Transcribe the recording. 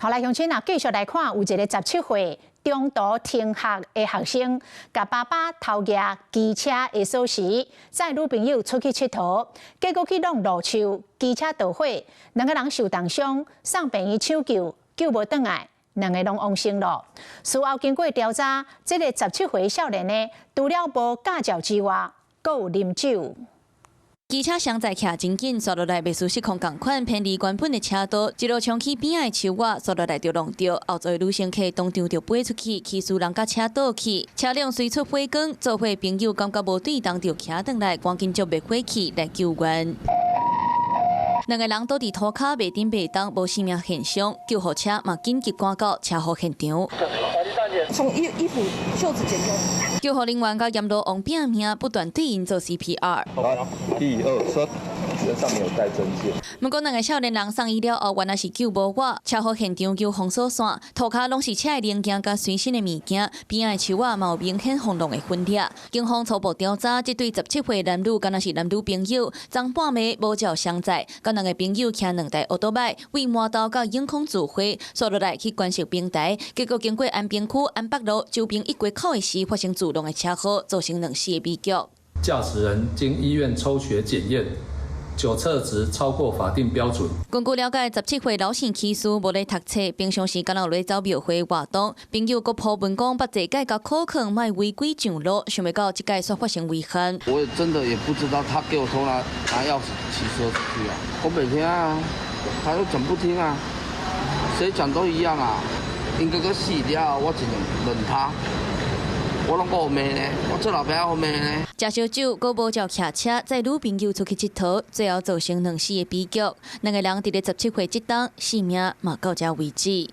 後來鄉親啊，繼續來看有一個17歲中途停學的學生，甲爸爸偷拿機車的鎖匙，載女朋友出去佚佗，結果去弄路樹，機車導火，2個人受重傷，送病院搶救，救無轉來，2個攏往生了。事後經過調查，這個17歲少年呢，除了無駕照之外，閣有啉酒。 機車廂載徛真緊，刷落來袂輸失控共款，偏離原本的車道，一路衝去邊仔的樹仔，刷落來就弄到，後座女乘客當場就飛出去，氣死人甲車倒去，車輛隨出火光，做伙朋友感覺無對當，就騎轉來，趕緊接滅火器來救援。2個人倒佇土骹，袂頂袂當，無生命現象，救護車嘛緊急趕到車禍現場。從衣服袖子剪掉。 救護人員甲驗路王拼命，不斷對因做 CPR。來，1、2、3，身上沒有帶證件。不過，2個少年人送醫了後，原來是救無活。車禍現場有封鎖線，塗骹攏是車的零件甲隨身的物件，邊仔樹仔嘛有明顯轟動的痕跡。警方初步調查，這對17歲男女敢若是男女朋友，昨半暝無照相載，甲2個朋友騎2台奧多擺，為滿道到永康自火，刷落來去關設平台，結果經過安平區安北路周邊一街口的時發生自動的車禍，造成2死的悲劇。駕駛人經醫院抽血檢驗，酒測值超過法定標準。根據了解，17歲老生起師無咧讀冊，平常時敢若有咧走廟會活動。朋友佫鋪文講，捌坐界甲苦勸，莫違規上路，想袂到這屆煞發生危險。我也真的也不知道他給我偷拿鑰匙騎車出去啊，我每天啊，他又講不聽啊，誰講都一樣啊，應該個死掉，我只能忍他。 我攏講咩呢？我做老爸好咩呢？食燒酒，佫無照騎車，載女朋友出去佚佗，最後造成2死的悲劇。2個人佇咧17歲這當，性命嘛到這為止。